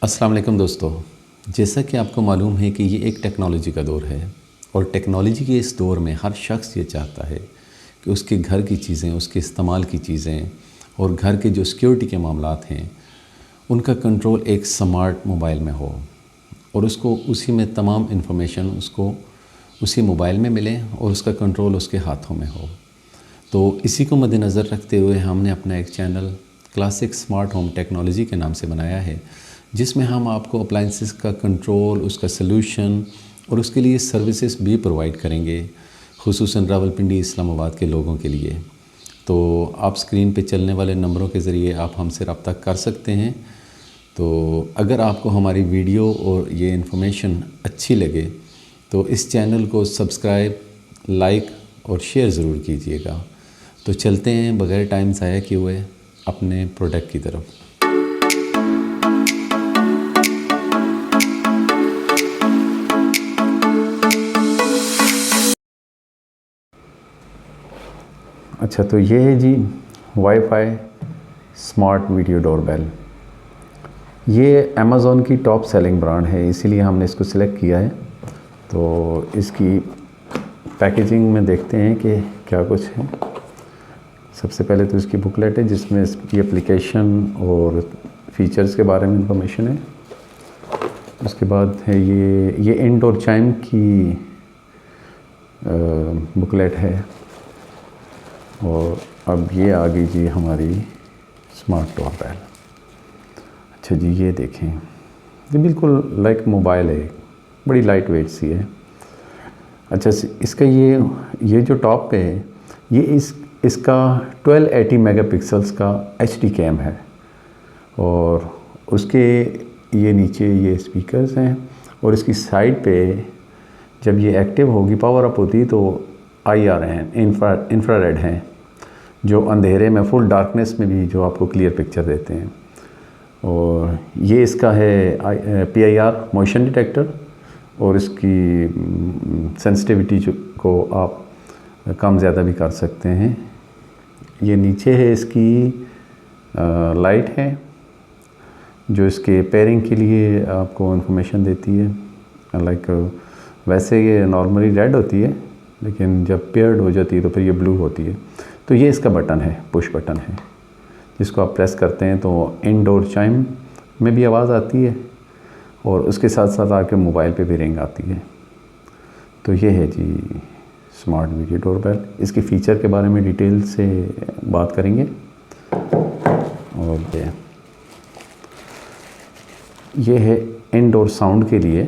अस्सलाम वालेकुम दोस्तों, जैसा कि आपको मालूम है कि ये एक टेक्नोलॉजी का दौर है और टेक्नोलॉजी के इस दौर में हर शख्स ये चाहता है कि उसके घर की चीज़ें, उसके इस्तेमाल की चीज़ें और घर के जो सिक्योरिटी के मामलात हैं उनका कंट्रोल एक स्मार्ट मोबाइल में हो और उसको उसी में तमाम इन्फॉर्मेशन उसको उसी मोबाइल में मिले और उसका कंट्रोल उसके हाथों में हो। तो इसी को मद्देनज़र रखते हुए हमने अपना एक channel classic smart home technology के नाम से बनाया है, जिसमें हम आपको अप्लाइंसेस का कंट्रोल, उसका सलूशन और उसके लिए सर्विसेज भी प्रोवाइड करेंगे, खुसूसन रावलपिंडी इस्लामाबाद के लोगों के लिए। तो आप स्क्रीन पे चलने वाले नंबरों के ज़रिए आप हमसे रब्ता कर सकते हैं। तो अगर आपको हमारी वीडियो और ये इन्फॉर्मेशन अच्छी लगे तो इस चैनल को सब्सक्राइब, लाइक और शेयर ज़रूर कीजिएगा। तो चलते हैं बग़ैर टाइम ज़ाया किए हुए अपने प्रोडक्ट की तरफ। अच्छा, तो ये है जी वाईफाई स्मार्ट वीडियो डोरबेल। ये अमेज़ॉन की टॉप सेलिंग ब्रांड है, इसीलिए हमने इसको सिलेक्ट किया है। तो इसकी पैकेजिंग में देखते हैं कि क्या कुछ है। सबसे पहले तो इसकी बुकलेट है जिसमें इसकी एप्लीकेशन और फीचर्स के बारे में इंफॉर्मेशन है। उसके बाद है ये इंडोर चाइम की बुकलेट है। और अब ये आ गई जी हमारी स्मार्ट डोरबेल। अच्छा जी, ये देखें, ये बिल्कुल लाइक मोबाइल है, बड़ी लाइट वेट सी है। अच्छा, इसका ये जो टॉप पे है ये इसका 1280 मेगापिक्सल्स का HD कैम है और उसके ये नीचे ये स्पीकर्स हैं और इसकी साइड पे जब ये एक्टिव होगी, पावर अप होती है तो IR हैं, इंफ्रारेड हैं, जो अंधेरे में फुल डार्कनेस में भी जो आपको क्लियर पिक्चर देते हैं। और ये इसका है PIR मोशन डिटेक्टर और इसकी सेंसिटिविटी को आप कम ज़्यादा भी कर सकते हैं। ये नीचे है इसकी लाइट है जो इसके पेयरिंग के लिए आपको इन्फॉर्मेशन देती है। लाइक वैसे ये नॉर्मली रेड होती है लेकिन जब पेयर्ड हो जाती है तो फिर ये ब्लू होती है। तो ये इसका बटन है, पुश बटन है, जिसको आप प्रेस करते हैं तो इंडोर चाइम में भी आवाज़ आती है और उसके साथ साथ आपके मोबाइल पे भी रिंग आती है। तो ये है जी स्मार्ट वीडियो डोरबेल। इसके फ़ीचर के बारे में डिटेल से बात करेंगे। और ये है इंडोर साउंड के लिए,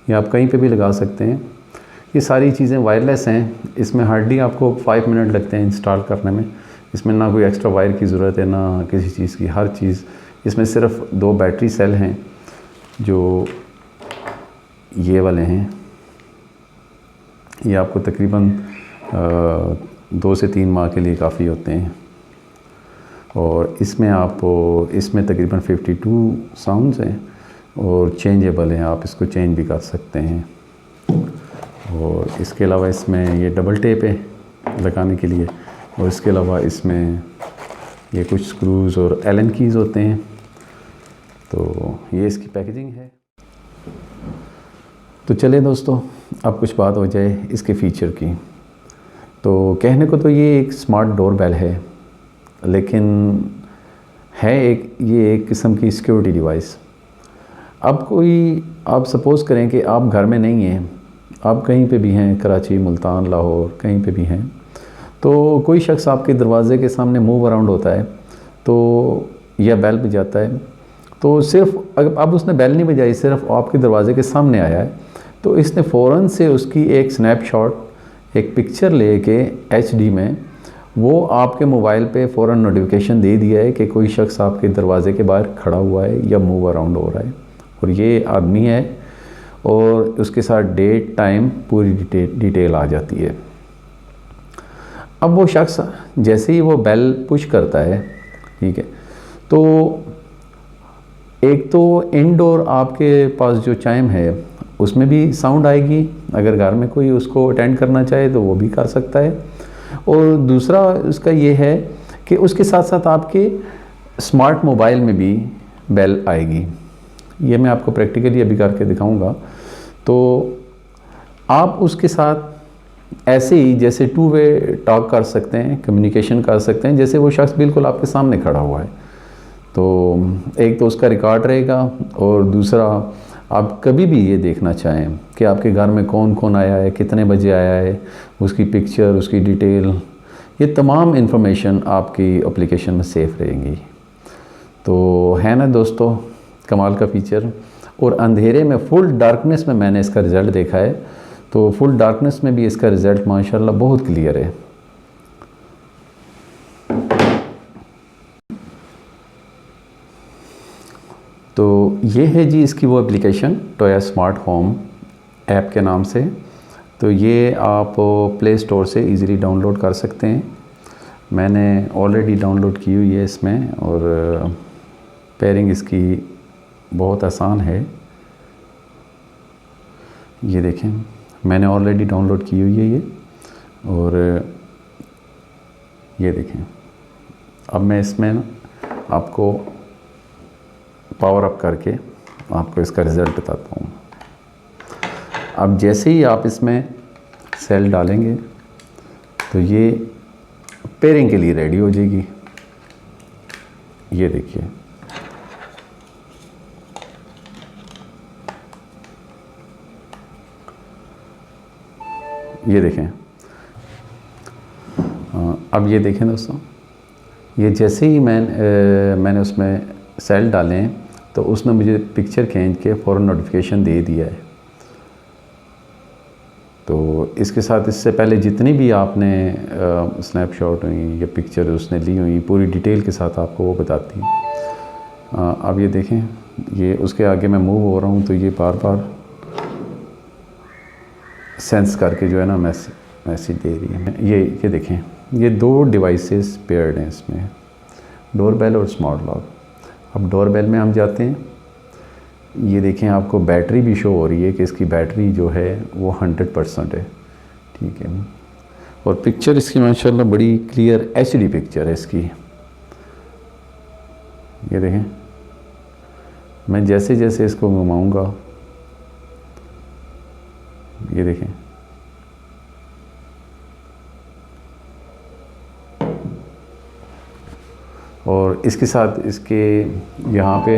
ये आप कहीं पे भी लगा सकते हैं। ये सारी चीज़ें वायरलेस हैं, इसमें हार्डली आपको 5 मिनट लगते हैं इंस्टॉल करने में। इसमें ना कोई एक्स्ट्रा वायर की ज़रूरत है ना किसी चीज़ की, हर चीज़ इसमें सिर्फ 2 बैटरी सेल हैं जो ये वाले हैं। ये आपको तकरीबन 2 से 3 माह के लिए काफ़ी होते हैं। और इसमें तकरीबन 52 साउंड्स हैं और चेंजेबल हैं, आप इसको चेंज भी कर सकते हैं। और इसके अलावा इसमें ये डबल टेप है लगाने के लिए और इसके अलावा इसमें ये कुछ स्क्रूज़ और एलन कीज़ होते हैं। तो ये इसकी पैकेजिंग है। तो चलें दोस्तों, अब कुछ बात हो जाए इसके फ़ीचर की। तो कहने को तो ये एक स्मार्ट डोरबेल है, लेकिन है ये एक किस्म की सिक्योरिटी डिवाइस। आप सपोज़ करें कि आप घर में नहीं हैं, आप कहीं पे भी हैं, कराची, मुल्तान, लाहौर, कहीं पे भी हैं, तो कोई शख्स आपके दरवाज़े के सामने मूव अराउंड होता है तो या बेल बजाता है, तो सिर्फ अब उसने बेल नहीं बजाई, सिर्फ आपके दरवाज़े के सामने आया है तो इसने फ़ौरन से उसकी एक स्नैपशॉट, एक पिक्चर लेके HD में वो आपके मोबाइल पे फ़ौरन नोटिफिकेशन दे दिया है कि कोई शख्स आपके दरवाज़े के बाहर खड़ा हुआ है या मूव अराउंड हो रहा है और ये आदमी है, और उसके साथ डेट, टाइम, पूरी डिटेल आ जाती है। अब वो शख्स जैसे ही वो बेल पुश करता है, ठीक है, तो एक तो इंडोर आपके पास जो चाइम है उसमें भी साउंड आएगी, अगर घर में कोई उसको अटेंड करना चाहे तो वो भी कर सकता है। और दूसरा उसका ये है कि उसके साथ साथ आपके स्मार्ट मोबाइल में भी बेल आएगी। ये मैं आपको प्रैक्टिकली अभी करके दिखाऊंगा। तो आप उसके साथ ऐसे ही जैसे टू वे टॉक कर सकते हैं, कम्युनिकेशन कर सकते हैं, जैसे वो शख्स बिल्कुल आपके सामने खड़ा हुआ है। तो एक तो उसका रिकॉर्ड रहेगा, और दूसरा आप कभी भी ये देखना चाहें कि आपके घर में कौन कौन आया है, कितने बजे आया है, उसकी पिक्चर, उसकी डिटेल, ये तमाम इन्फॉर्मेशन आपकी एप्लीकेशन में सेफ रहेंगी। तो है ना दोस्तों कमाल का फ़ीचर। और अंधेरे में, फुल डार्कनेस में मैंने इसका रिज़ल्ट देखा है, तो फुल डार्कनेस में भी इसका रिज़ल्ट माशाल्लाह बहुत क्लियर है। तो ये है जी इसकी वो application, Toya smart home app के नाम से। तो ये आप प्ले स्टोर से इजीली डाउनलोड कर सकते हैं। मैंने ऑलरेडी डाउनलोड की हुई है इसमें, और पेयरिंग इसकी बहुत आसान है। ये देखें, मैंने ऑलरेडी डाउनलोड की हुई है ये, और ये देखें। अब मैं इसमें ना आपको पावर अप करके आपको इसका रिज़ल्ट बताता हूँ। अब जैसे ही आप इसमें सेल डालेंगे तो ये पेयरिंग के लिए रेडी हो जाएगी। ये देखिए, ये देखें। अब ये देखें दोस्तों, ये जैसे ही मैंने उसमें सेल डाले हैं तो उसने मुझे पिक्चर खींच के फ़ौरन नोटिफिकेशन दे दिया है। तो इसके साथ इससे पहले जितनी भी आपने स्नैपशॉट हुई या पिक्चर उसने ली हुई, पूरी डिटेल के साथ आपको वो बताती है। अब ये देखें, ये उसके आगे मैं मूव हो रहा हूँ तो ये बार बार सेंस करके जो है ना मैसेज दे रही है। ये देखें, ये दो डिवाइसेस पेयर्ड हैं इसमें, डोरबेल और स्मार्ट लॉक। अब डोरबेल में हम जाते हैं, ये देखें आपको बैटरी भी शो हो रही है कि इसकी बैटरी जो है वो 100% है, ठीक है। और पिक्चर इसकी माशाल्लाह बड़ी क्लियर HD पिक्चर है इसकी। ये देखें, मैं जैसे जैसे इसको घुमाऊंगा, ये देखें, और इसके साथ इसके यहाँ पे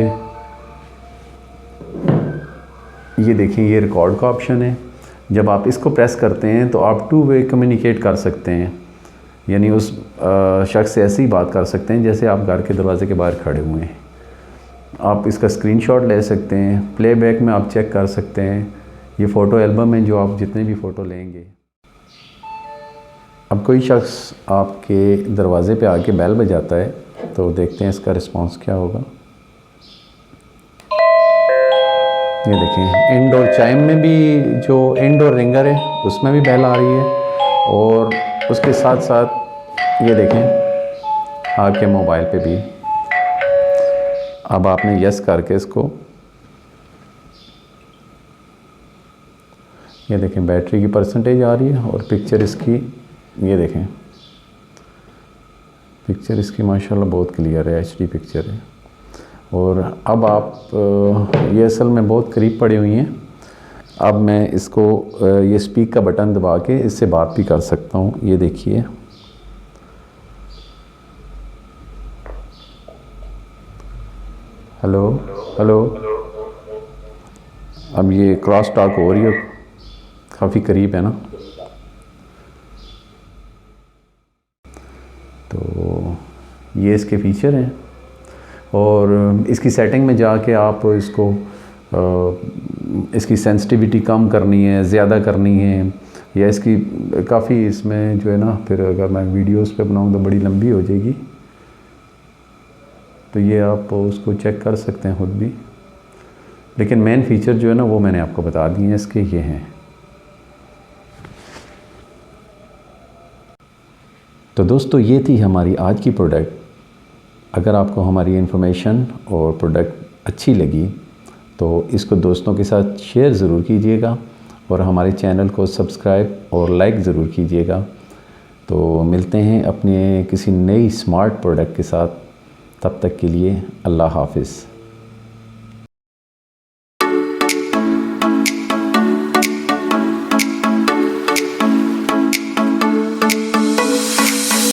ये देखिए, ये रिकॉर्ड का ऑप्शन है। जब आप इसको प्रेस करते हैं तो आप टू वे कम्युनिकेट कर सकते हैं, यानी उस शख्स से ऐसी ही बात कर सकते हैं जैसे आप घर के दरवाजे के बाहर खड़े हुए हैं। आप इसका स्क्रीनशॉट ले सकते हैं, प्लेबैक में आप चेक कर सकते हैं। ये फ़ोटो एल्बम में जो आप जितने भी फ़ोटो लेंगे। अब कोई शख्स आपके दरवाज़े पे आके बेल बजाता है, तो देखते हैं इसका रिस्पांस क्या होगा। ये देखें, इंडोर चाइम में भी जो इंडोर रिंगर है उसमें भी बेल आ रही है, और उसके साथ साथ ये देखें आपके मोबाइल पे भी। अब आपने यस करके इसको, ये देखें बैटरी की परसेंटेज आ रही है, और पिक्चर इसकी, ये देखें पिक्चर इसकी माशाल्लाह बहुत क्लियर है, HD पिक्चर है। और अब आप ये असल में बहुत करीब पड़ी हुई हैं। अब मैं इसको ये स्पीक का बटन दबा के इससे बात भी कर सकता हूँ। ये देखिए, हेलो हेलो। अब ये क्रॉस टॉक हो रही है, काफ़ी करीब है ना। तो ये इसके फीचर हैं, और इसकी सेटिंग में जाके आप इसको इसकी सेंसिटिविटी कम करनी है, ज़्यादा करनी है, या इसकी काफ़ी इसमें जो है ना, फिर अगर मैं वीडियोस पे बनाऊँ तो बड़ी लंबी हो जाएगी। तो ये आप उसको चेक कर सकते हैं खुद भी, लेकिन मेन फीचर जो है ना वो मैंने आपको बता दिए हैं इसके, ये हैं। तो दोस्तों ये थी हमारी आज की प्रोडक्ट। अगर आपको हमारी इन्फॉर्मेशन और प्रोडक्ट अच्छी लगी तो इसको दोस्तों के साथ शेयर ज़रूर कीजिएगा, और हमारे चैनल को सब्सक्राइब और लाइक ज़रूर कीजिएगा। तो मिलते हैं अपने किसी नई स्मार्ट प्रोडक्ट के साथ, तब तक के लिए अल्लाह हाफ़िज़।